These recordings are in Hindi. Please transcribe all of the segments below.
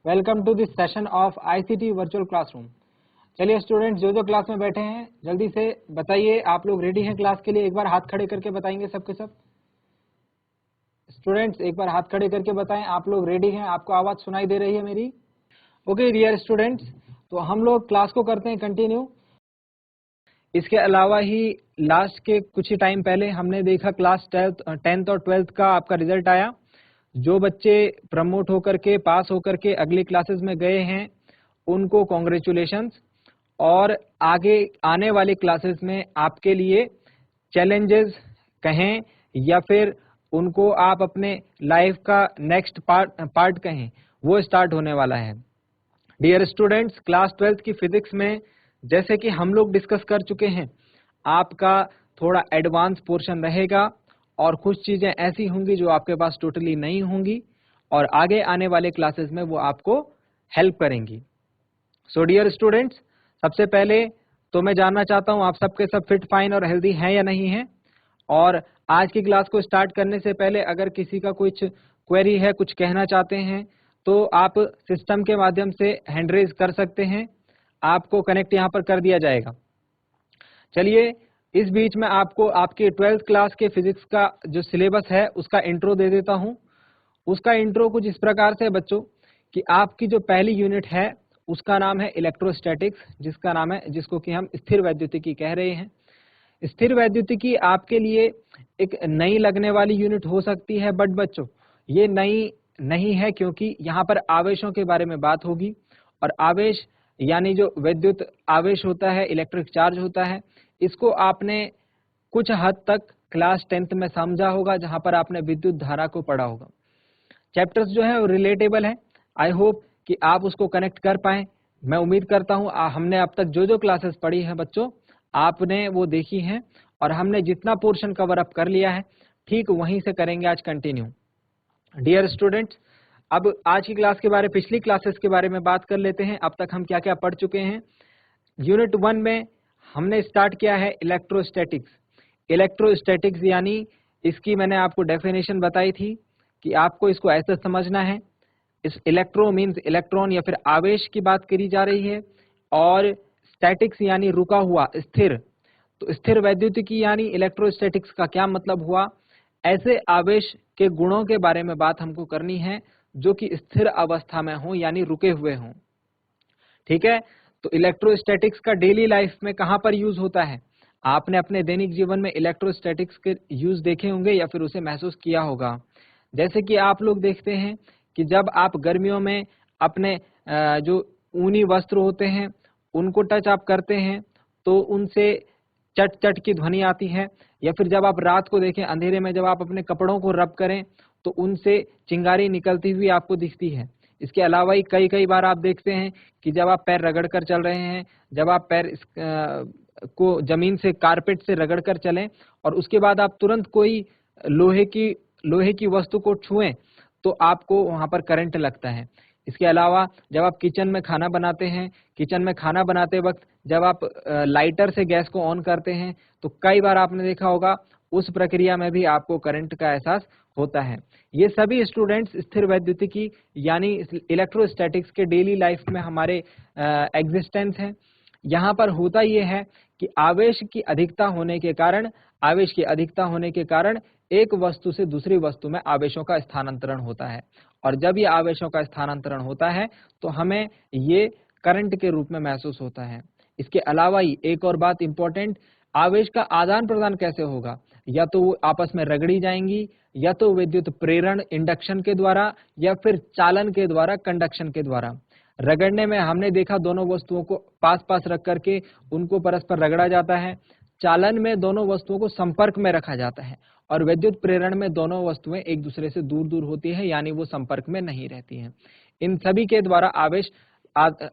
Welcome to this session of ICT virtual classroom. चलिए स्टूडेंट्स, जो क्लास में बैठे हैं जल्दी से बताइए, आप लोग रेडी हैं क्लास के लिए? एक बार हाथ खड़े करके बताएंगे सबके सब। स्टूडेंट्स एक बार हाथ खड़े करके बताएं आप लोग रेडी हैं, आपको आवाज सुनाई दे रही है मेरी? ओके डियर स्टूडेंट्स, तो हम लोग क्लास को करते हैं कंटिन्यू। इसके अलावा ही लास्ट के कुछ ही टाइम पहले हमने देखा क्लास 10th और 12th का आपका रिजल्ट आया। जो बच्चे प्रमोट होकर के पास होकर के अगली क्लासेस में गए हैं उनको कॉन्ग्रेचुलेशंस। और आगे आने वाली क्लासेस में आपके लिए चैलेंजेस कहें या फिर उनको आप अपने लाइफ का नेक्स्ट पार्ट कहें, वो स्टार्ट होने वाला है। डियर स्टूडेंट्स, क्लास 12th की फिजिक्स में जैसे कि हम लोग डिस्कस कर चुके हैं, आपका थोड़ा एडवांस पोर्शन रहेगा और कुछ चीजें ऐसी होंगी जो आपके पास टोटली नहीं होंगी और आगे आने वाले क्लासेस में वो आपको हेल्प करेंगी। सो डियर स्टूडेंट्स, सबसे पहले तो मैं जानना चाहता हूं आप सबके सब फिट फाइन और हेल्दी हैं या नहीं हैं। और आज की क्लास को स्टार्ट करने से पहले अगर किसी का कुछ क्वेरी है, कुछ कहना चाहते हैं, तो आप सिस्टम के माध्यम से हैंड रेज कर सकते हैं, आपको कनेक्ट यहाँ पर कर दिया जाएगा। चलिए इस बीच में आपको आपके 12th क्लास के फिजिक्स का जो सिलेबस है उसका इंट्रो दे देता हूँ। उसका इंट्रो कुछ इस प्रकार से है बच्चों कि आपकी जो पहली यूनिट है उसका नाम है इलेक्ट्रोस्टैटिक्स, जिसको कि हम स्थिर वैद्युतिकी कह रहे हैं। स्थिर वैद्युतिकी आपके लिए एक नई लगने वाली यूनिट हो सकती है, बट बच्चों ये नई नहीं है, क्योंकि यहाँ पर आवेशों के बारे में बात होगी। और आवेश यानी जो विद्युत आवेश होता है, इलेक्ट्रिक चार्ज होता है, इसको आपने कुछ हद तक क्लास 10th में समझा होगा, जहां पर आपने विद्युत धारा को पढ़ा होगा। चैप्टर्स जो है वो रिलेटेबल है। आई होप कि आप उसको कनेक्ट कर पाए। मैं उम्मीद करता हूं हमने अब तक जो क्लासेस पढ़ी हैं बच्चों, आपने वो देखी हैं और हमने जितना पोर्शन कवर अप कर लिया है ठीक वहीं से करेंगे आज कंटिन्यू। डियर स्टूडेंट्स, अब आज की क्लास के बारे पिछली क्लासेस के बारे में बात कर लेते हैं। अब तक हम क्या क्या पढ़ चुके हैं। यूनिट 1 में हमने स्टार्ट किया है इलेक्ट्रोस्टैटिक्स। इलेक्ट्रोस्टैटिक्स यानी इसकी मैंने आपको डेफिनेशन बताई थी कि आपको इसको ऐसे समझना है। इस इलेक्ट्रो मीन्स इलेक्ट्रॉन या फिर आवेश की बात करी जा रही है, और स्टैटिक्स यानी रुका हुआ, स्थिर। तो स्थिर वैद्युतिकी यानी इलेक्ट्रोस्टैटिक्स का क्या मतलब हुआ? ऐसे आवेश के गुणों के बारे में बात हमको करनी है जो कि स्थिर अवस्था में हो यानी रुके हुए हों। ठीक है, तो इलेक्ट्रोस्टैटिक्स का डेली लाइफ में कहां पर यूज होता है? आपने अपने दैनिक जीवन में इलेक्ट्रोस्टैटिक्स के यूज देखे होंगे या फिर उसे महसूस किया होगा। जैसे कि आप लोग देखते हैं कि जब आप गर्मियों में अपने जो ऊनी वस्त्र होते हैं उनको टच आप करते हैं तो उनसे चट चट की ध्वनि आती है, या फिर जब आप रात को देखें अंधेरे में जब आप अपने कपड़ों को रब करें तो उनसे चिंगारी निकलती हुई आपको दिखती है। इसके अलावा ही कई कई बार आप देखते हैं कि जब आप पैर रगड़ कर चल रहे हैं, जब आप पैर को जमीन से कारपेट से रगड़ कर चलें और उसके बाद आप तुरंत कोई लोहे की वस्तु को छुएं तो आपको वहां पर करंट लगता है। इसके अलावा जब आप किचन में खाना बनाते हैं, किचन में खाना बनाते वक्त जब आप लाइटर से गैस को ऑन करते हैं तो कई बार आपने देखा होगा उस प्रक्रिया में भी आपको करंट का एहसास होता है। ये सभी स्टूडेंट्स स्थिर वैद्युतिकी यानी इलेक्ट्रोस्टैटिक्स के डेली लाइफ में हमारे एग्जिस्टेंस हैं। यहाँ पर होता ये है कि आवेश की अधिकता होने के कारण एक वस्तु से दूसरी वस्तु में आवेशों का स्थानांतरण होता है, और जब ये आवेशों का स्थानांतरण होता है तो हमें ये करंट के रूप में महसूस होता है। इसके अलावा ही एक और बात इंपॉर्टेंट, आवेश का आदान प्रदान कैसे होगा? या तो वो आपस में रगड़ी जाएंगी, या तो विद्युत प्रेरण इंडक्शन के द्वारा, या फिर चालन के द्वारा कंडक्शन के द्वारा। रगड़ने में हमने देखा दोनों वस्तुओं को पास पास रख करके उनको परस्पर रगड़ा जाता है। चालन में दोनों वस्तुओं को संपर्क में रखा जाता है, और विद्युत प्रेरण में दोनों वस्तुएं एक दूसरे से दूर दूर होती है यानी वो संपर्क में नहीं रहती हैं। इन सभी के द्वारा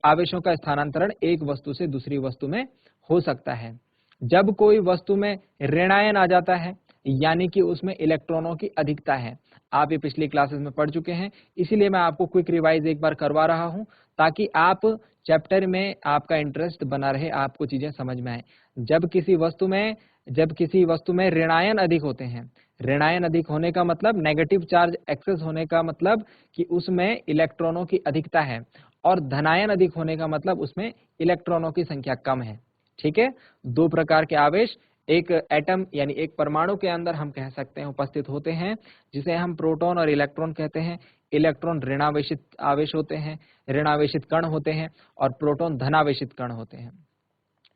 आवेशों का स्थानांतरण एक वस्तु से दूसरी वस्तु में हो सकता है। जब कोई वस्तु में ऋणायन आ जाता है यानी कि उसमें इलेक्ट्रॉनों की अधिकता है। आप ये पिछली क्लासेस में पढ़ चुके हैं, इसीलिए मैं आपको क्विक रिवाइज एक बार करवा रहा हूं ताकि आप चैप्टर में आपका इंटरेस्ट बना रहे, आपको चीजें समझ में आए। जब किसी वस्तु में जब किसी वस्तु में ऋणायन अधिक होते हैं। ऋणायन अधिक होने का मतलब, नेगेटिव चार्ज एक्सेस होने का मतलब कि उसमें इलेक्ट्रॉनों की अधिकता है, और धनायन अधिक होने का मतलब उसमें इलेक्ट्रॉनों की संख्या कम है। ठीक है, दो प्रकार के आवेश एक एटम यानी एक परमाणु के अंदर हम कह सकते हैं उपस्थित होते हैं, जिसे हम प्रोटॉन और इलेक्ट्रॉन कहते हैं। इलेक्ट्रॉन ऋणावेशित आवेश होते हैं, ऋणावेशित कण होते हैं, और प्रोटॉन धनावेशित कण होते हैं।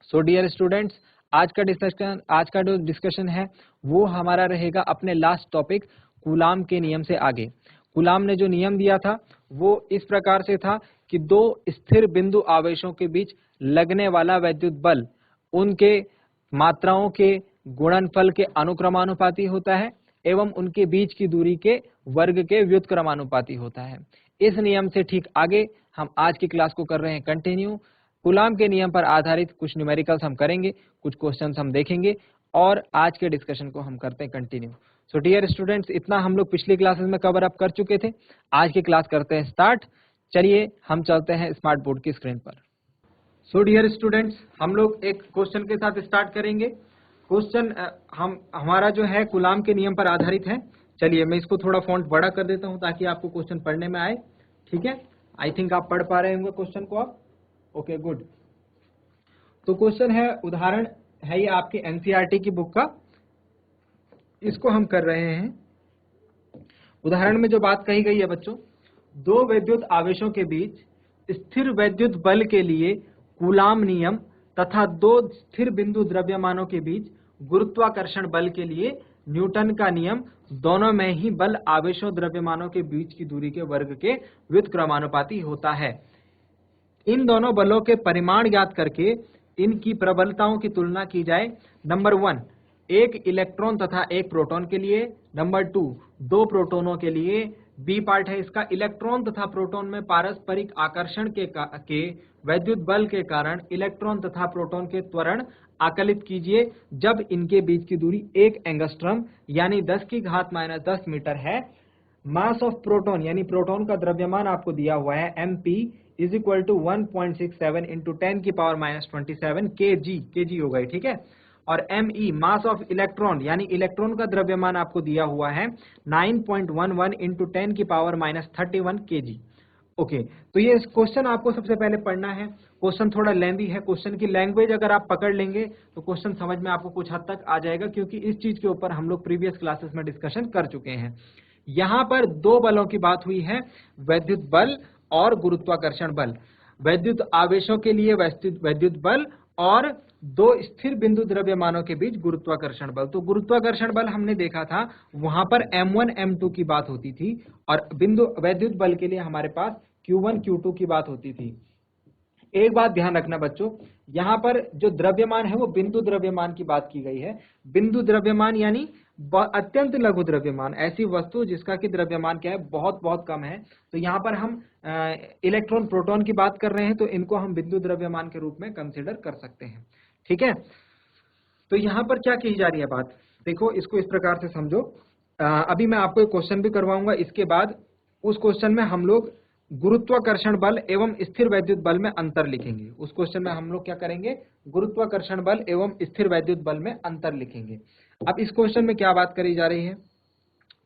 सो डियर स्टूडेंट्स, आज का जो डिस्कशन है वो हमारा रहेगा अपने लास्ट टॉपिक कूलाम के नियम से आगे। कूलाम ने जो नियम दिया था वो इस प्रकार से था कि दो स्थिर बिंदु आवेशों के बीच लगने वाला वैद्युत बल उनके मात्राओं के गुणनफल के अनुक्रमानुपाती होता है एवं उनके बीच की दूरी के वर्ग के व्युत्क्रमानुपाती होता है। इस नियम से ठीक आगे हम आज की क्लास को कर रहे हैं कंटिन्यू। कूलाम के नियम पर आधारित कुछ न्यूमेरिकल्स हम करेंगे, कुछ क्वेश्चंस हम देखेंगे, और आज के डिस्कशन को हम करते हैं कंटिन्यू। सो डियर स्टूडेंट्स, इतना हम लोग पिछली क्लासेस में कवर अप कर चुके थे। आज की क्लास करते हैं स्टार्ट। चलिए हम चलते हैं स्मार्ट बोर्ड की स्क्रीन पर। सो डियर स्टूडेंट्स, हम लोग एक क्वेश्चन के साथ स्टार्ट करेंगे। क्वेश्चन हमारा जो है कूलाम के नियम पर आधारित है। चलिए मैं इसको थोड़ा फॉन्ट बड़ा कर देता हूं ताकि आपको क्वेश्चन पढ़ने में आए। ठीक है, आई थिंक आप पढ़ पा रहे होंगे क्वेश्चन को आप। Okay good. तो क्वेश्चन है, उदाहरण है ये आपके एनसीईआरटी की बुक का, इसको हम कर रहे हैं। उदाहरण में जो बात कही गई है बच्चों, दो वैद्युत आवेशों के बीच स्थिर वैद्युत बल के लिए कूलाम नियम तथा दो स्थिर बिंदु द्रव्यमानों के बीच गुरुत्वाकर्षण बल के लिए न्यूटन का नियम, दोनों में ही बल आवेशों द्रव्यमानों के बीच की दूरी के वर्ग के व्युत्क्रमानुपाती होता है। इन दोनों बलों के परिमाण ज्ञात करके इनकी प्रबलताओं की तुलना की जाए। नंबर 1 एक इलेक्ट्रॉन तथा एक प्रोटॉन के लिए। नंबर 2 दो प्रोटॉनों के लिए। बी पार्ट है इसका, इलेक्ट्रॉन तथा प्रोटॉन में पारस्परिक आकर्षण के वैद्युत बल के कारण इलेक्ट्रॉन तथा प्रोटॉन के त्वरण आकलित कीजिए जब इनके बीच की दूरी 1 एंगस्ट्रॉम यानी 10⁻⁻10 मीटर है। मास ऑफ प्रोटॉन यानी प्रोटॉन का द्रव्यमान आपको दिया हुआ है mp is equal to 1.67 into 10⁻⁻27 kg हो गई। ठीक है, और me मास ऑफ इलेक्ट्रॉन यानी इलेक्ट्रॉन का द्रव्यमान आपको दिया हुआ है 9.11 इंटू 10⁻31 kg। ओके, तो ये क्वेश्चन आपको सबसे पहले पढ़ना है। क्वेश्चन थोड़ा लेंदी है, क्वेश्चन की लैंग्वेज अगर आप पकड़ लेंगे तो क्वेश्चन समझ में आपको कुछ हद तक आ जाएगा, क्योंकि इस चीज के ऊपर हम लोग प्रीवियस क्लासेस में डिस्कशन कर चुके हैं। यहां पर दो बलों की बात हुई है, वैद्युत बल और गुरुत्वाकर्षण बल। वैद्युत आवेशों के लिए वैद्युत बल और दो स्थिर बिंदु द्रव्यमानों के बीच गुरुत्वाकर्षण बल। तो गुरुत्वाकर्षण बल हमने देखा था, वहां पर m1 m2 की बात होती थी, और बिंदु वैद्युत बल के लिए हमारे पास q1 q2 की बात होती थी। एक बात ध्यान रखना बच्चों, यहां पर जो द्रव्यमान है वो बिंदु द्रव्यमान की बात की गई है। बिंदु द्रव्यमान यानी अत्यंत लघु द्रव्यमान, ऐसी वस्तु जिसका कि द्रव्यमान क्या है, बहुत बहुत कम है। तो यहाँ पर हम इलेक्ट्रॉन प्रोटॉन की बात कर रहे हैं, तो इनको हम बिंदु द्रव्यमान के रूप में कंसिडर कर सकते हैं। ठीक है, तो यहाँ पर क्या कही जा रही है बात, देखो इसको इस प्रकार से समझो। अभी मैं आपको एक क्वेश्चन भी करवाऊंगा, इसके बाद उस क्वेश्चन में हम लोग गुरुत्वाकर्षण बल एवं स्थिर वैद्युत बल में अंतर लिखेंगे। उस क्वेश्चन में हम लोग क्या करेंगे, गुरुत्वाकर्षण बल एवं स्थिर वैद्युत बल में अंतर लिखेंगे। अब इस क्वेश्चन में क्या बात करी जा रही है,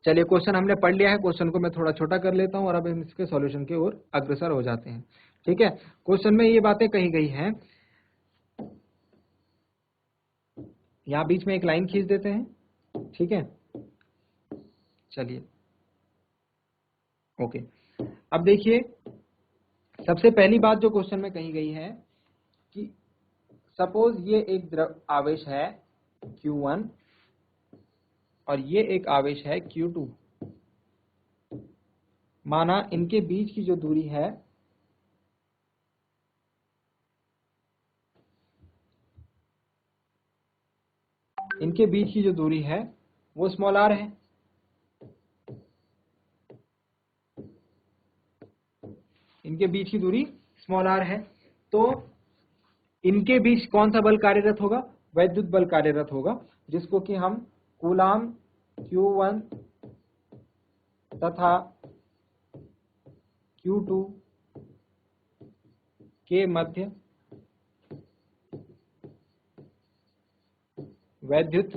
चलिए क्वेश्चन हमने पढ़ लिया है, क्वेश्चन को मैं थोड़ा छोटा कर लेता हूं और अब हम इसके सॉल्यूशन की ओर अग्रसर हो जाते हैं। ठीक है, क्वेश्चन में ये बातें कही गई हैं, यहां बीच में एक लाइन खींच देते हैं। ठीक है, चलिए ओके। अब देखिए, सबसे पहली बात जो क्वेश्चन में कही गई है कि सपोज ये एक द्रव आवेश है Q1 और ये एक आवेश है Q2। माना इनके बीच की जो दूरी है वो स्मॉल r है। इनके बीच की दूरी स्मॉल r है, तो इनके बीच कौन सा बल कार्यरत होगा, वैद्युत बल कार्यरत होगा, जिसको कि हम कूलाम Q1 तथा Q2 के मध्य वैद्युत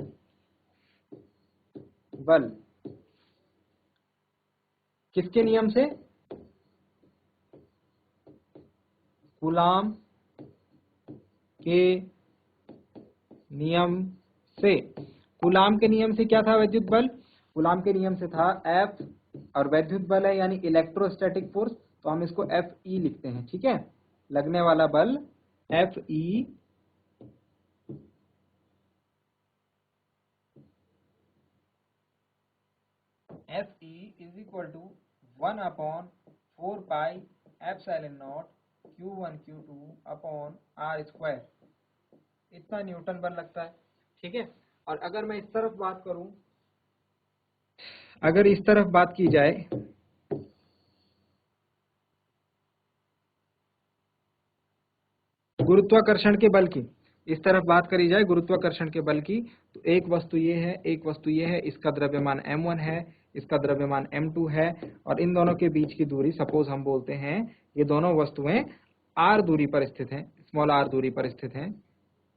बल किसके नियम से? कूलाम के नियम से। कूलाम के नियम से क्या था वैद्युत बल? कूलाम के नियम से था F, और वैद्युत बल है यानी इलेक्ट्रोस्टैटिक फोर्स, तो हम इसको Fe लिखते हैं। ठीक है, लगने वाला बल Fe is equal to 1/4 pi epsilon naught Q1 Q2 upon R square, इतना न्यूटन बल लगता है। ठीक है, और अगर मैं इस तरफ बात करूं, अगर इस तरफ बात की जाए गुरुत्वाकर्षण के बल की, इस तरफ बात करी जाए गुरुत्वाकर्षण के बल की, तो एक वस्तु ये है, एक वस्तु ये है, इसका द्रव्यमान m1 है, इसका द्रव्यमान m2 है, और इन दोनों के बीच की दूरी सपोज हम बोलते हैं ये दोनों वस्तुएं r दूरी पर स्थित हैं, स्मॉल r दूरी पर स्थित हैं।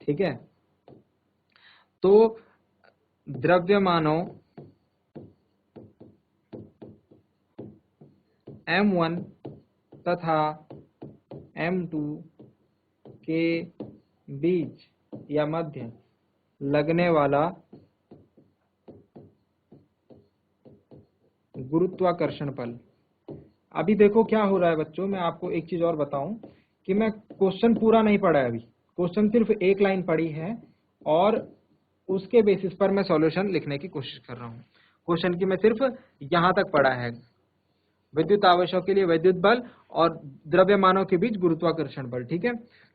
ठीक है, तो द्रव्यमानों m1 तथा m2 के बीच या मध्य लगने वाला गुरुत्वाकर्षण बल। अभी देखो क्या हो रहा है बच्चों, मैं आपको एक चीज और बताऊं कि मैं क्वेश्चन पूरा नहीं पढ़ा है, अभी क्वेश्चन सिर्फ एक लाइन पढ़ी है और उसके बेसिस पर मैं सॉल्यूशन लिखने की कोशिश कर रहा हूं। क्वेश्चन की मैं सिर्फ यहां तक पढ़ा है, विद्युत आवेशों के लिए वैद्युत बल और द्रव्यमानों के बीच गुरुत्वाकर्षण बल। ठीक है,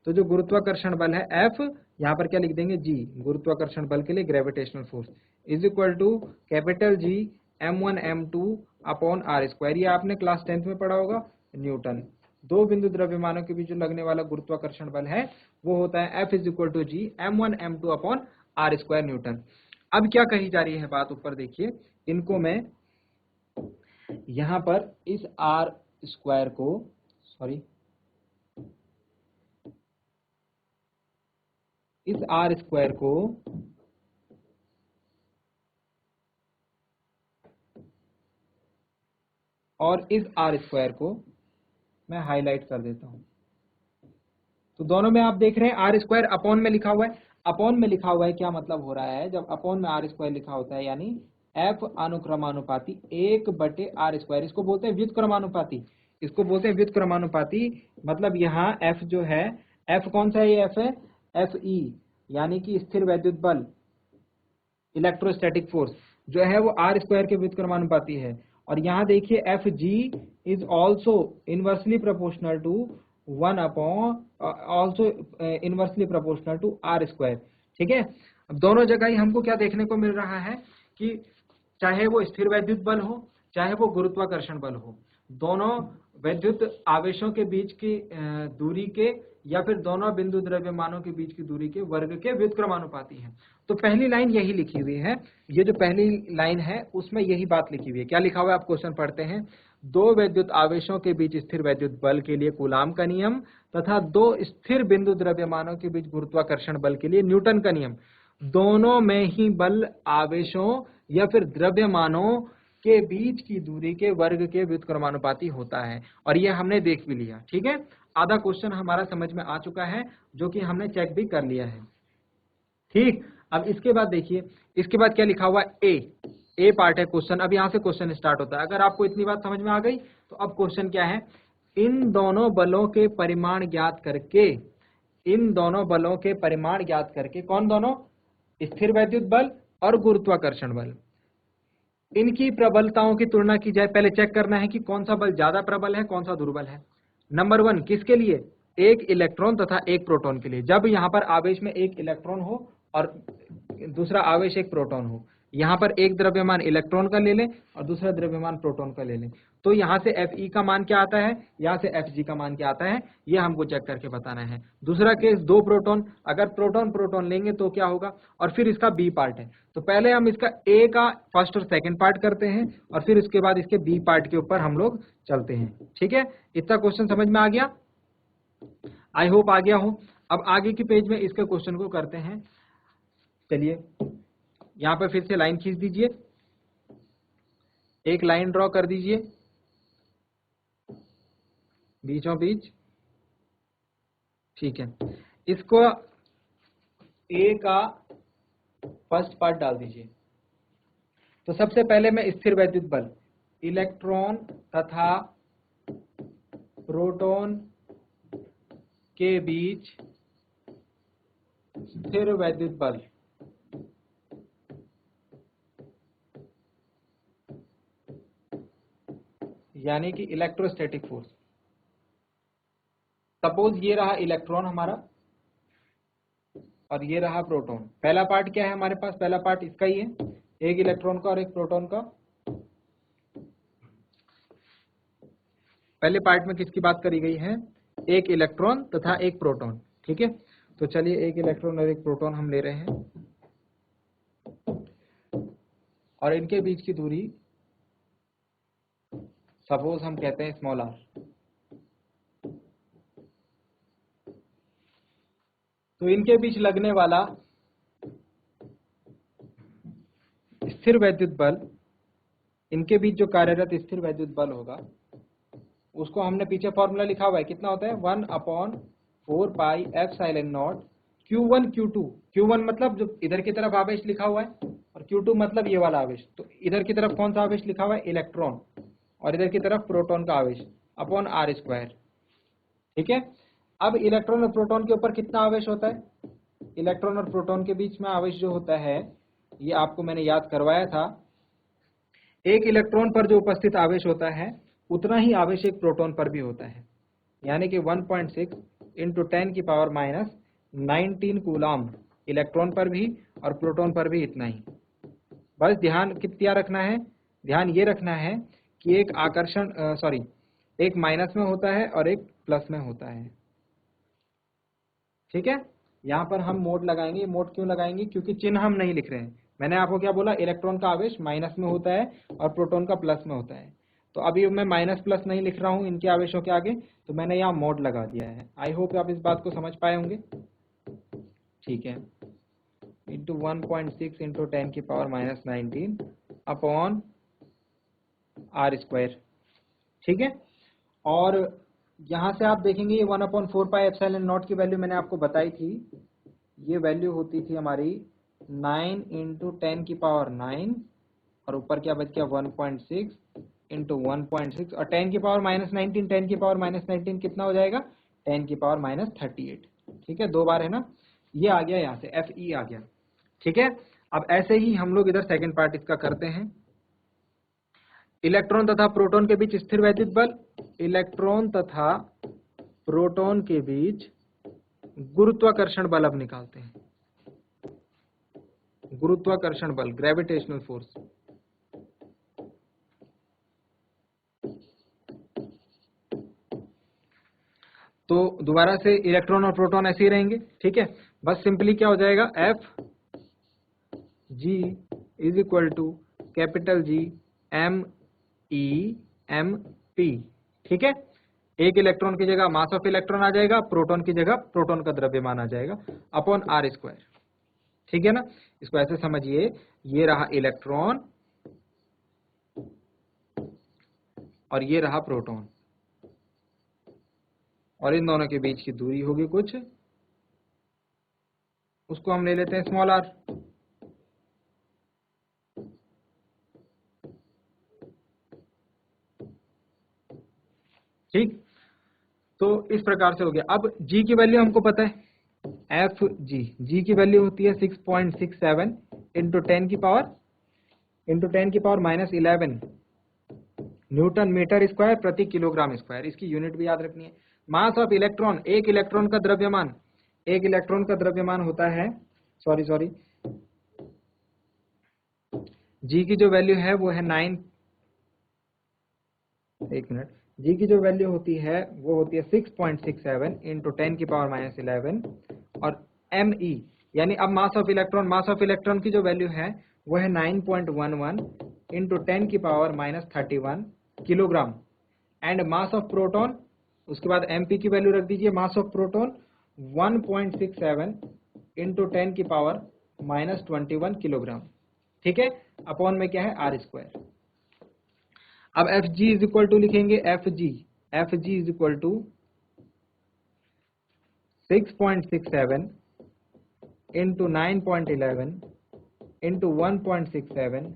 तो जो गुरुत्वाकर्षण बल है F, यहाँ पर क्या लिख देंगे G, गुरुत्वाकर्षण बल के लिए gravitational force is equal to capital G m1 m2 upon R square. ये आपने क्लास 10th में पढ़ा होगा, न्यूटन। दो बिंदु द्रव्यमानों के बीच जो लगने वाला गुरुत्वाकर्षण बल है वो होता है F is equal to G m1 m2 upon R square newton. अब क्या कही जा रही है बात, ऊपर देखिए, इनको मैं यहां पर इस R स्क्वायर को, सॉरी, इस R स्क्वायर को और इस R स्क्वायर को मैं हाईलाइट कर देता हूं। तो दोनों में आप देख रहे हैं R स्क्वायर अपॉन में लिखा हुआ है। अपॉन में लिखा हुआ है क्या मतलब हो रहा है, जब अपॉन में R स्क्वायर लिखा होता है यानी F अनुक्रमानुपाती 1/R स्क्वायर, इसको बोलते हैं व्युत्क्रमानुपाती, इसको बोलते हैं व्युत्क्रमानुपाती। मतलब यहाँ F जो है, F कौन सा है, ये F है Fe, यानी कि स्थिर वैद्युत बल, इलेक्ट्रोस्टैटिक फोर्स जो है वो R स्क्वायर के व्युत्क्रमानुपाती है। और यहाँ देखिए Fg is also inversely proportional to 1 upon also inversely proportional to R square. ठीक है, अब दोनों जगह ही हमको क्या देखने को मिल रहा है कि चाहे वो स्थिर वैद्युत बल हो चाहे वो गुरुत्वाकर्षण बल हो, दोनों वैद्युत आवेशों के बीच की दूरी के या फिर दोनों बिंदु द्रव्यमानों के बीच की दूरी के वर्ग के व्युत्क्रमानुपाती हैं। तो पहली लाइन यही लिखी हुई है, ये जो पहली लाइन है उसमें यही बात लिखी हुई है। क्या लिखा हुआ है, आप क्वेश्चन पढ़ते हैं, दो वैद्युत आवेशों के बीच स्थिर वैद्युत बल के लिए कूलाम का नियम तथा दो स्थिर बिंदु द्रव्यमानों के बीच गुरुत्वाकर्षण बल के लिए न्यूटन का नियम, दोनों में ही बल आवेशों या फिर द्रव्यमानों के बीच की दूरी के वर्ग के व्युत्क्रमानुपाती होता है। और यह हमने देख भी लिया। ठीक है, आधा क्वेश्चन हमारा समझ में आ चुका है, जो कि हमने चेक भी कर लिया है। ठीक, अब इसके बाद देखिए, इसके बाद क्या लिखा हुआ है, ए पार्ट है क्वेश्चन। अब यहां से क्वेश्चन स्टार्ट होता है। अगर आपको इतनी बात समझ में आ गई तो अब क्वेश्चन क्या है, इन दोनों बलों के परिमाण ज्ञात करके, इन दोनों बलों के परिमाण ज्ञात करके, कौन दोनों, स्थिर वैद्युत बल और गुरुत्वाकर्षण बल, इनकी प्रबलताओं की तुलना की जाए। पहले चेक करना है कि कौन सा बल ज्यादा प्रबल है, कौन सा दुर्बल है। नंबर 1 किसके लिए, एक इलेक्ट्रॉन तथा एक प्रोटॉन के लिए। जब यहां पर आवेश में एक इलेक्ट्रॉन हो और दूसरा आवेश एक प्रोटॉन हो, यहां पर एक द्रव्यमान इलेक्ट्रॉन का ले लें और दूसरा द्रव्यमान प्रोटॉन का ले लें, तो यहां से Fe का मान क्या आता है, यहां से Fg का मान क्या आता है, ये हमको चेक करके बताना है। दूसरा केस, दो प्रोटॉन, अगर प्रोटॉन प्रोटॉन लेंगे तो क्या होगा, और फिर इसका बी पार्ट है। तो पहले हम इसका ए का फर्स्ट और सेकंड पार्ट करते हैं और फिर इसके बाद इसके बी पार्ट के ऊपर हम लोग चलते हैं। ठीक है, इतना क्वेश्चन समझ में आ गया, आई होप आ गया हो। अब आगे के पेज में इसके क्वेश्चन को करते हैं। चलिए यहाँ पर फिर से लाइन खींच दीजिए, एक लाइन ड्रॉ कर दीजिए बीचों बीच, ठीक है। इसको ए का फर्स्ट पार्ट डाल दीजिए। तो सबसे पहले मैं स्थिर वैद्युत बल, इलेक्ट्रॉन तथा प्रोटॉन के बीच स्थिर वैद्युत बल, यानी कि इलेक्ट्रोस्टैटिक फोर्स। सपोज ये रहा इलेक्ट्रॉन हमारा और ये रहा प्रोटॉन। पहला पार्ट क्या है हमारे पास, पहला पार्ट इसका ही है, एक इलेक्ट्रॉन का और एक प्रोटॉन का। पहले पार्ट में किसकी बात करी गई है, एक इलेक्ट्रॉन तथा एक प्रोटॉन, ठीक है। तो चलिए एक इलेक्ट्रॉन और एक प्रोटॉन हम ले रहे हैं और इनके बीच की दूरी सपोज हम कहते हैं स्मॉल r। तो इनके बीच लगने वाला स्थिर वैद्युत बल, इनके बीच जो कार्यरत स्थिर वैद्युत बल होगा उसको हमने पीछे फॉर्मूला लिखा हुआ है, कितना होता है 1/4 pi epsilon naught Q1 Q2। Q1 मतलब जो इधर की तरफ आवेश लिखा हुआ है और Q2 मतलब ये वाला आवेश। तो इधर की तरफ कौन सा आवेश लिखा हुआ है, इलेक्ट्रॉन, और इधर की तरफ प्रोटॉन का आवेश अपॉन r², ठीक है। अब इलेक्ट्रॉन और प्रोटॉन के ऊपर कितना आवेश होता है, इलेक्ट्रॉन और प्रोटॉन के बीच में आवेश जो होता है ये आपको मैंने याद करवाया था। एक इलेक्ट्रॉन पर जो उपस्थित आवेश होता है उतना ही आवेश एक प्रोटॉन पर भी होता है, यानी कि 1.6 इंटू 10⁻⁹ कूलाम इलेक्ट्रॉन पर भी और प्रोटॉन पर भी इतना ही। बस ध्यान कितना रखना है, ध्यान ये रखना है कि एक आकर्षण एक माइनस में होता है और एक प्लस में होता है, ठीक है। यहाँ पर हम मोड लगाएंगे। मोड क्यों लगाएंगे, क्योंकि चिन्ह हम नहीं लिख रहे हैं। मैंने आपको क्या बोला, इलेक्ट्रॉन का आवेश माइनस में होता है और प्रोटॉन का प्लस में होता है। तो अभी मैं माइनस प्लस नहीं लिख रहा हूँ इनके आवेशों के आगे, तो मैंने यहाँ मोड लगा दिया है। आई होप आप इस बात को समझ पाए होंगे, ठीक है। इंटू 1.6 इंटू 10⁻⁹ अपॉन r², ठीक है। और यहाँ से आप देखेंगे ये 1/4 पाई एप्सिलॉन नॉट की वैल्यू मैंने आपको बताई थी, ये वैल्यू होती थी हमारी 9 इंटू 10⁹ और ऊपर क्या बच गया 1.6 इंटू 1.6 और 10⁻⁻19 10⁻⁻19 कितना हो जाएगा 10⁻38, ठीक है। दो बार है ना, ये आ गया, यहाँ से Fe आ गया, ठीक है। अब ऐसे ही हम लोग इधर सेकंड पार्ट इसका करते हैं। इलेक्ट्रॉन तथा प्रोटॉन के बीच स्थिर वैद्युत बल, इलेक्ट्रॉन तथा प्रोटॉन के बीच गुरुत्वाकर्षण बल अब निकालते हैं। गुरुत्वाकर्षण बल, ग्रेविटेशनल फोर्स। तो दोबारा से इलेक्ट्रॉन और प्रोटॉन ऐसे ही रहेंगे, ठीक है। बस सिंपली क्या हो जाएगा, F G is equal to capital G M E M P, ठीक है। एक इलेक्ट्रॉन की जगह मास ऑफ इलेक्ट्रॉन आ जाएगा, प्रोटॉन की जगह प्रोटॉन का द्रव्यमान आ जाएगा अपॉन r², ठीक है ना। इसको ऐसे समझिए, ये रहा इलेक्ट्रॉन और ये रहा प्रोटॉन, और इन दोनों के बीच की दूरी होगी कुछ, उसको हम ले लेते हैं स्मॉल r, ठीक। तो इस प्रकार से हो गया। अब G की वैल्यू हमको पता है, F G की वैल्यू होती है 6.67 इंटू 10⁻⁻11 न्यूटन मीटर स्क्वायर प्रति किलोग्राम स्क्वायर। इसकी यूनिट भी याद रखनी है। मास ऑफ इलेक्ट्रॉन, एक इलेक्ट्रॉन का द्रव्यमान होता है, सॉरी G की जो वैल्यू है वो है 9, एक मिनट, G की जो वैल्यू होती है वो होती है 6.67 इंटू 10⁻⁻11 और ME यानी अब मास ऑफ इलेक्ट्रॉन की जो वैल्यू है वो है 9.11 into 10⁻31 kilogram, and mass of proton, उसके बाद MP की वैल्यू रख दीजिए, mass of proton 1.67 into minus 21 kilogram, ठीक है, अपॉन में क्या है आर स्क्वायर। अब F G is equal to लिखेंगे, F G is equal to 6.67 into 9.11 into 1.67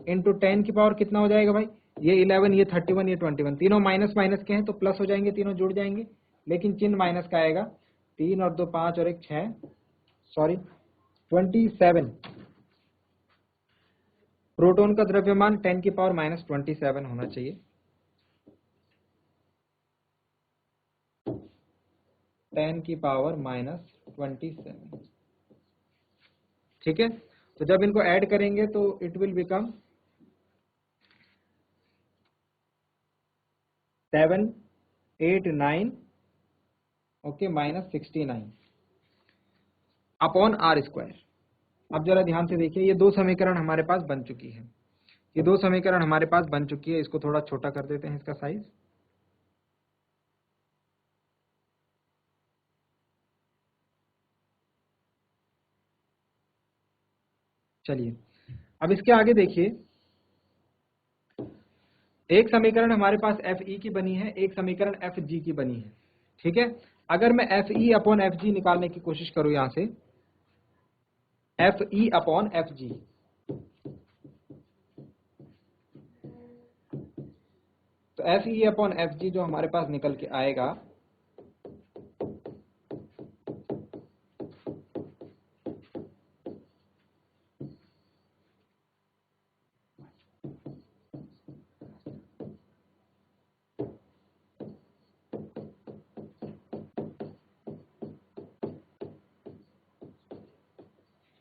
into 10 की पावर कितना हो जाएगा भाई, ये 11, ये 31, ये 21, तीनों माइनस माइनस के हैं तो प्लस हो जाएंगे, तीनों जुड़ जाएंगे, लेकिन चिन्ह माइनस का आएगा। 3 और 2 5 और 1 6, सॉरी 27 प्रोटॉन का द्रव्यमान 10 की पावर माइनस 27 होना चाहिए। 10 की पावर माइनस 27, ठीक है। तो जब इनको ऐड करेंगे तो it will become 7 8 9 okay minus 69 upon R square. अब जरा ध्यान से देखिए, ये दो समीकरण हमारे पास बन चुकी है, ये दो समीकरण हमारे पास बन चुकी है। इसको थोड़ा छोटा कर देते हैं, इसका साइज। चलिए अब इसके आगे देखिए, एक समीकरण हमारे पास एफ ई की बनी है, एक समीकरण एफ जी की बनी है, ठीक है। अगर मैं F E upon F G निकालने की कोशिश करूं यहां से, F E upon F G, तो F E upon F G जो हमारे पास निकल के आएगा,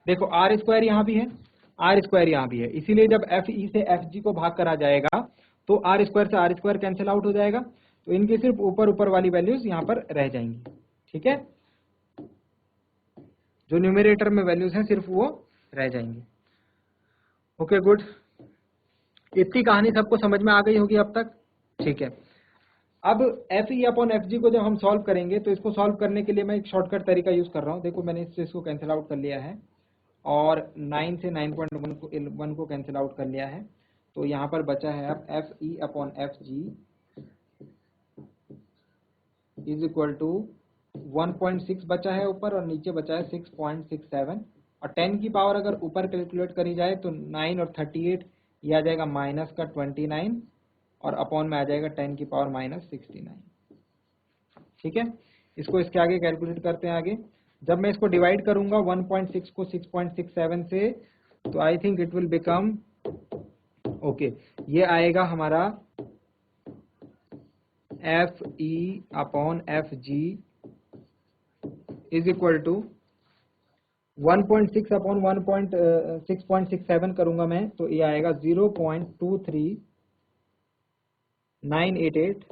देखो आर स्क्वायर यहां भी है, आर स्क्वायर यहां भी है, इसीलिए जब एफ ई से एफ जी को भाग करा जाएगा तो आर स्क्वायर से आर स्क्वायर कैंसिल आउट हो जाएगा, तो इनकी सिर्फ ऊपर ऊपर वाली वैल्यूज यहां पर रह जाएंगी, ठीक है। जो न्यूमरेटर में वैल्यूज हैं सिर्फ वो रह जाएंगी। ओके गुड, इतनी कहानी सबको समझ में आ गई होगी अब तक, ठीक है। अब एफ ई अपॉन एफ जी को जब हम सॉल्व करेंगे तो इसको सॉल्व करने के लिए मैं एक शॉर्टकट तरीका यूज कर रहा हूं। देखो मैंने इसको कैंसिल आउट कर लिया है और 9 से 9.1 को कैंसिल आउट कर लिया है, तो यहाँ पर बचा है अब F E upon F G is equal to 1.6 बचा है ऊपर और नीचे बचा है 6.67, और 10 की पावर अगर ऊपर कैलकुलेट करी जाए तो 9 और 38 ये आ जाएगा माइनस का 29 और अपॉन में आ जाएगा 10 की पावर माइनस 69, ठीक है। इसको इसके आगे कैलकुलेट करते हैं आगे। जब मैं इसको डिवाइड करूंगा 1.6 को 6.67 से, तो I think it will become okay, ये आएगा हमारा F E upon F G is equal to 1.6 upon 6.67 करूंगा मैं, तो ये आएगा 0.23988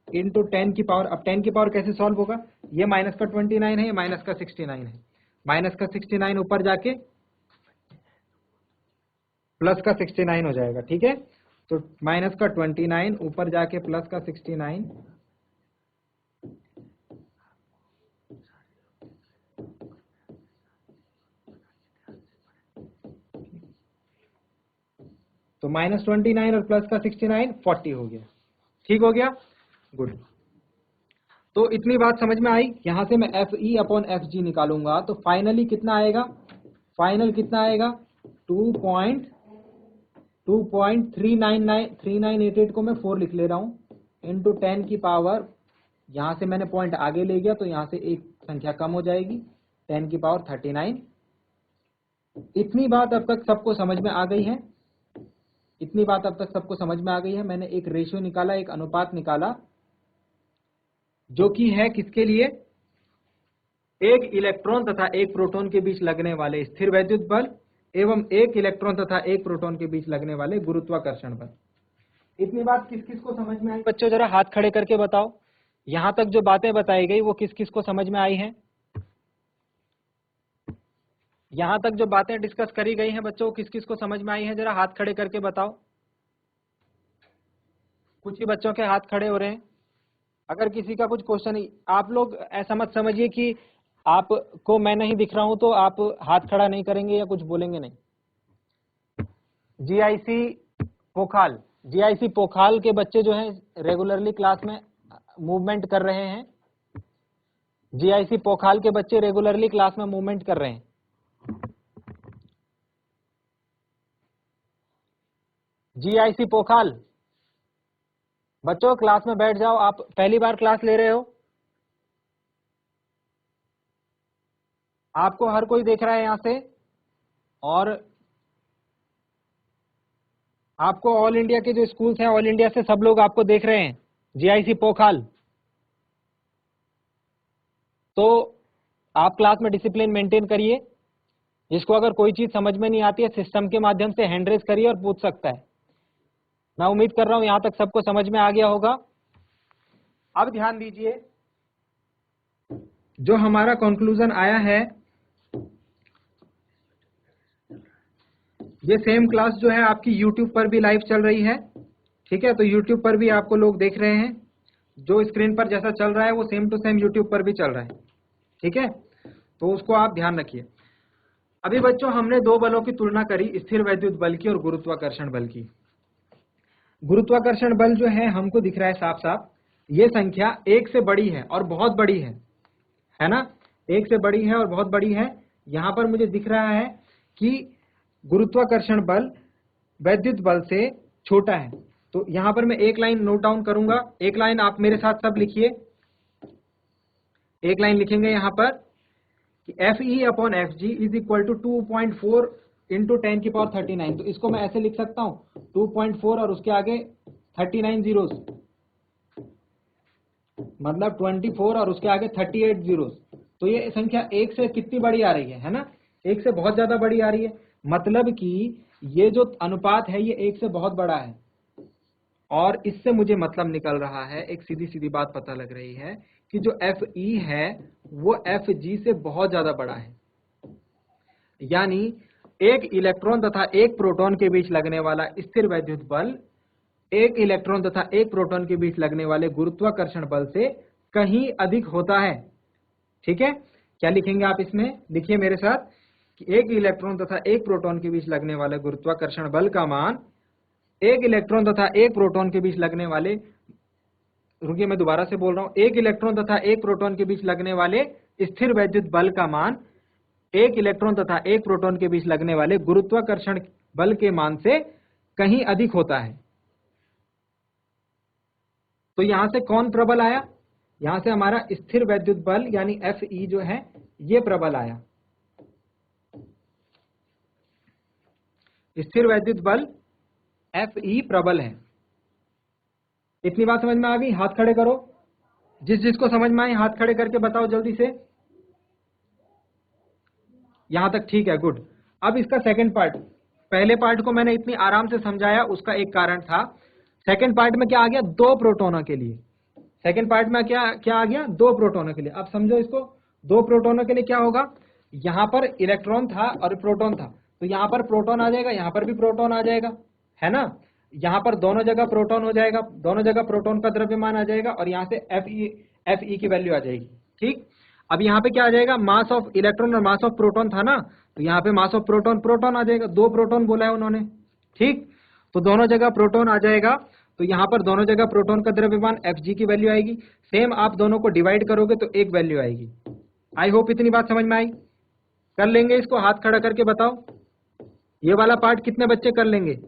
इंटू 10 की पावर। अब 10 की पावर कैसे सॉल्व होगा, ये माइनस का 29 है, ये माइनस का 69 है, माइनस का 69 ऊपर जाके प्लस का 69 हो जाएगा, ठीक है। तो माइनस का 29 ऊपर जाके प्लस का 69, तो माइनस 29 और प्लस का 69 40 हो गया, ठीक हो गया, गुड। तो इतनी बात समझ में आई। यहां से मैं एफ ई अपॉन एफ जी निकालूंगा तो फाइनली कितना आएगा, फाइनल कितना आएगा 2.3988 को मैं 4 लिख ले रहा हूं इंटू 10 की पावर, यहां से मैंने पॉइंट आगे ले गया तो यहां से एक संख्या कम हो जाएगी, 10 की पावर 39। इतनी बात अब तक सबको समझ में आ गई है, इतनी बात अब तक सबको समझ में आ गई है। मैंने एक रेशियो निकाला, एक अनुपात निकाला, जो कि है किसके लिए, एक इलेक्ट्रॉन तथा एक प्रोटॉन के बीच लगने वाले स्थिर वैद्युत बल एवं एक इलेक्ट्रॉन तथा एक प्रोटॉन के बीच लगने वाले गुरुत्वाकर्षण बल। इतनी बात किस किस को समझ में आई बच्चों, जरा हाथ खड़े करके बताओ। यहां तक जो बातें बताई गई वो किस किस को समझ में आई हैं, यहां तक जो बातें डिस्कस करी गई हैं बच्चों किस किस को समझ में आई हैं, जरा हाथ खड़े करके बताओ। कुछ ही बच्चों के हाथ खड़े हो रहे हैं। अगर किसी का कुछ क्वेश्चन, आप लोग ऐसा मत समझिए कि आपको मैं नहीं दिख रहा हूं तो आप हाथ खड़ा नहीं करेंगे या कुछ बोलेंगे नहीं। जीआईसी पोखाल, जीआईसी पोखाल के बच्चे जो हैं रेगुलरली क्लास में मूवमेंट कर रहे हैं। जीआईसी पोखाल के बच्चे रेगुलरली क्लास में मूवमेंट कर रहे हैं। जीआईसी पोखाल बच्चों क्लास में बैठ जाओ। आप पहली बार क्लास ले रहे हो, आपको हर कोई देख रहा है यहां से, और आपको ऑल इंडिया के जो स्कूल्स हैं ऑल इंडिया से सब लोग आपको देख रहे हैं। जीआईसी पोखाल, तो आप क्लास में डिसिप्लिन मेंटेन करिए। जिसको अगर कोई चीज समझ में नहीं आती है सिस्टम के माध्यम से हैंड रेज करिए और पूछ सकता है। मैं उम्मीद कर रहा हूं यहां तक सबको समझ में आ गया होगा। अब ध्यान दीजिए, जो हमारा कंक्लूजन आया है, ये सेम क्लास जो है आपकी यूट्यूब पर भी लाइव चल रही है। ठीक है, तो यूट्यूब पर भी आपको लोग देख रहे हैं। जो स्क्रीन पर जैसा चल रहा है वो सेम टू सेम यूट्यूब पर भी चल रहा है। ठीक है, तो उसको आप ध्यान रखिए। अभी बच्चों हमने दो बलों की तुलना करी, स्थिर वैद्युत बल की और गुरुत्वाकर्षण बल की। गुरुत्वाकर्षण बल जो है हमको दिख रहा है साफ साफ, ये संख्या एक से बड़ी है और बहुत बड़ी है ना, एक से बड़ी है और बहुत बड़ी है। यहां पर मुझे दिख रहा है कि गुरुत्वाकर्षण बल वैद्युत बल से छोटा है। तो यहां पर मैं एक लाइन नोट डाउन करूंगा, एक लाइन आप मेरे साथ सब लिखिए। एक लाइन लिखेंगे यहां पर कि Fe upon F G is equal to 2.4 into 10⁻39। तो इसको मैं ऐसे लिख सकता हूं 2.4 और उसके आगे 39 जीरोस, मतलब 24 और उसके आगे 38 जीरोस। तो ये संख्या एक से कितनी बड़ी आ रही है ना, एक से बहुत ज्यादा बड़ी आ रही है। मतलब कि ये जो अनुपात है ये एक से बहुत बड़ा है। और इससे मुझे मतलब निकल रहा है, एक सीधी सीधी बात पता लग रही है कि जो Fe है वो Fg से बहुत ज्यादा बड़ा है। यानी एक इलेक्ट्रॉन तथा एक प्रोटॉन के बीच लगने वाला स्थिर वैद्युत बल एक इलेक्ट्रॉन तथा एक प्रोटॉन के बीच लगने वाले गुरुत्वाकर्षण बल से कहीं अधिक होता है। ठीक है, क्या लिखेंगे आप इसमें, लिखिए मेरे साथ कि एक इलेक्ट्रॉन तथा एक प्रोटॉन के बीच लगने वाले गुरुत्वाकर्षण बल का मान एक इलेक्ट्रॉन तथा एक प्रोटॉन के बीच लगने वाले, रुकिए मैं दोबारा से बोल रहा हूं, एक इलेक्ट्रॉन तथा एक प्रोटॉन के बीच लगने वाले स्थिर वैद्युत बल का मान एक इलेक्ट्रॉन तथा एक प्रोटॉन के बीच लगने वाले गुरुत्वाकर्षण बल के मान से कहीं अधिक होता है। तो यहां से कौन प्रबल आया, यहां से हमारा स्थिर वैद्युत बल यानी Fe जो है ये प्रबल आया। स्थिर वैद्युत बल Fe प्रबल है। इतनी बात समझ में आ गई, हाथ खड़े करो। जिस जिसको समझ में आए हाथ खड़े करके बताओ जल्दी से। यहां तक ठीक है, गुड। अब इसका सेकंड पार्ट, पहले पार्ट को मैंने इतनी आराम से समझाया, उसका एक कारण था। सेकंड पार्ट में क्या आ गया, दो प्रोटोनों के लिए। सेकंड पार्ट में क्या क्या आ गया, दो प्रोटोनों के लिए। अब समझो इसको, दो प्रोटोनों के लिए क्या होगा, यहां पर इलेक्ट्रॉन था और प्रोटॉन था, तो यहां पर प्रोटॉन आ जाएगा, यहां पर भी प्रोटॉन आ जाएगा, है ना। यहां पर दोनों जगह प्रोटॉन हो जाएगा, दोनों जगह प्रोटॉन का द्रव्यमान आ जाएगा और यहां से Fe की वैल्यू आ जाएगी। ठीक, अब यहाँ पे क्या आ जाएगा, मास ऑफ इलेक्ट्रॉन और मास ऑफ प्रोटॉन था ना, तो यहाँ पे मास ऑफ प्रोटॉन प्रोटॉन आ जाएगा, दो प्रोटॉन बोला है उन्होंने। ठीक, तो दोनों जगह प्रोटॉन आ जाएगा, तो यहाँ पर दोनों जगह प्रोटॉन का द्रव्यमान Fg की वैल्यू आएगी। सेम आप दोनों को डिवाइड करोगे तो एक वैल्यू आएगी। आई होप इतनी बात समझ में आई। कर लेंगे इसको, हाथ खड़ा करके बताओ, ये वाला पार्ट कितने बच्चे कर लेंगे,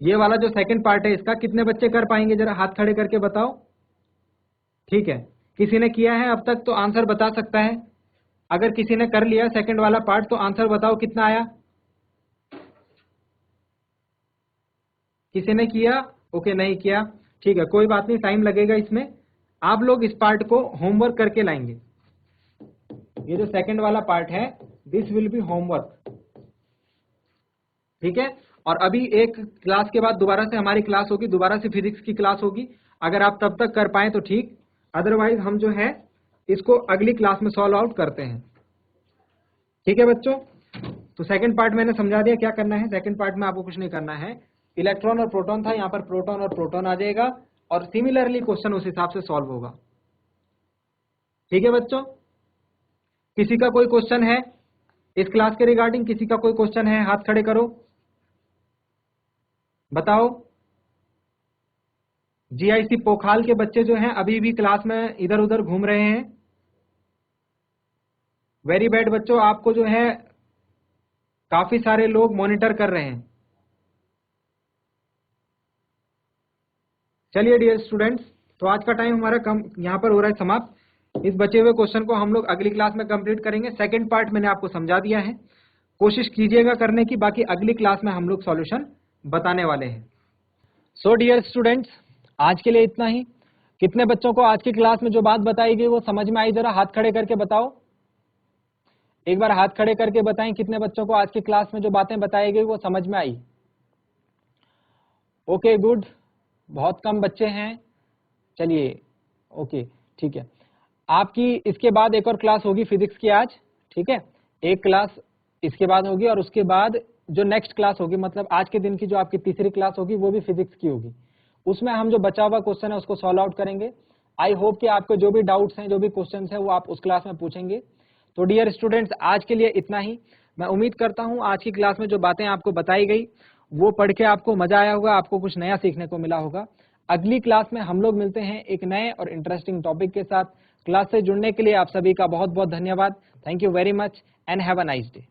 ये वाला जो सेकंड पार्ट है इसका कितने बच्चे कर पाएंगे, जरा हाथ खड़े करके बताओ। ठीक है, किसी ने किया है अब तक तो आंसर बता सकता है। अगर किसी ने कर लिया सेकंड वाला पार्ट तो आंसर बताओ कितना आया। किसी ने किया, ओके, नहीं किया, ठीक है, कोई बात नहीं, टाइम लगेगा इसमें। आप लोग इस पार्ट को होमवर्क करके लाएंगे। ये जो सेकंड वाला पार्ट है दिस विल बी होमवर्क। ठीक है, और अभी एक क्लास के बाद दोबारा से हमारी क्लास होगी, दोबारा से फिजिक्स की क्लास होगी। अगर आप तब तक कर पाए तो ठीक, अदरवाइज हम जो है इसको अगली क्लास में सॉल्व आउट करते हैं। ठीक है बच्चों, तो सेकंड पार्ट मैंने समझा दिया क्या करना है। सेकंड पार्ट में आपको कुछ नहीं करना है, इलेक्ट्रॉन और प्रोटॉन था, यहाँ पर प्रोटॉन और प्रोटॉन आ जाएगा और सिमिलरली क्वेश्चन उस हिसाब से सॉल्व होगा। ठीक है बच्चों, किसी का कोई क्वेश्चन है इस क्लास के रिगार्डिंग? किसी का कोई क्वेश्चन है? हाथ खड़े करो, बताओ। जीआईसी पोखाल के बच्चे जो हैं अभी भी क्लास में इधर उधर घूम रहे हैं। वेरी बैड बच्चों, आपको जो है काफी सारे लोग मॉनिटर कर रहे हैं। चलिए डियर स्टूडेंट्स, तो आज का टाइम हमारा कम यहाँ पर हो रहा है समाप्त। इस बचे हुए क्वेश्चन को हम लोग अगली क्लास में कंप्लीट करेंगे। सेकंड पार्ट मैंने आपको समझा दिया है, कोशिश कीजिएगा करने की, बाकी अगली क्लास में हम लोग सॉल्यूशन बताने वाले हैं। सो डियर स्टूडेंट्स, आज के लिए इतना ही। कितने बच्चों को आज की क्लास में जो बात बताई गई वो समझ में आई? जरा हाथ खड़े करके बताओ, एक बार हाथ खड़े करके बताएं कितने बच्चों को आज की क्लास में जो बातें बताई गई वो समझ में आई? ओके गुड, बहुत कम बच्चे हैं। चलिए ओके ठीक है। आपकी इसके बाद एक और क्लास होगी फिजिक्स की आज, ठीक है? एक क्लास इसके बाद होगी और उसके बाद जो नेक्स्ट क्लास होगी, मतलब आज के दिन की जो आपकी तीसरी क्लास होगी वो भी फिजिक्स की होगी। उसमें हम जो बचा हुआ क्वेश्चन है उसको सॉल्व आउट करेंगे। आई होप कि आपको जो भी डाउट्स हैं, जो भी क्वेश्चन हैं, वो आप उस क्लास में पूछेंगे। तो डियर स्टूडेंट्स, आज के लिए इतना ही। मैं उम्मीद करता हूं आज की क्लास में जो बातें आपको बताई गई वो पढ़ के आपको मजा आया होगा, आपको कुछ नया सीखने को मिला होगा। अगली क्लास में हम लोग मिलते हैं एक नए और इंटरेस्टिंग टॉपिक के साथ। क्लास से जुड़ने के लिए आप सभी का बहुत बहुत धन्यवाद। Thank you very much and have a nice day.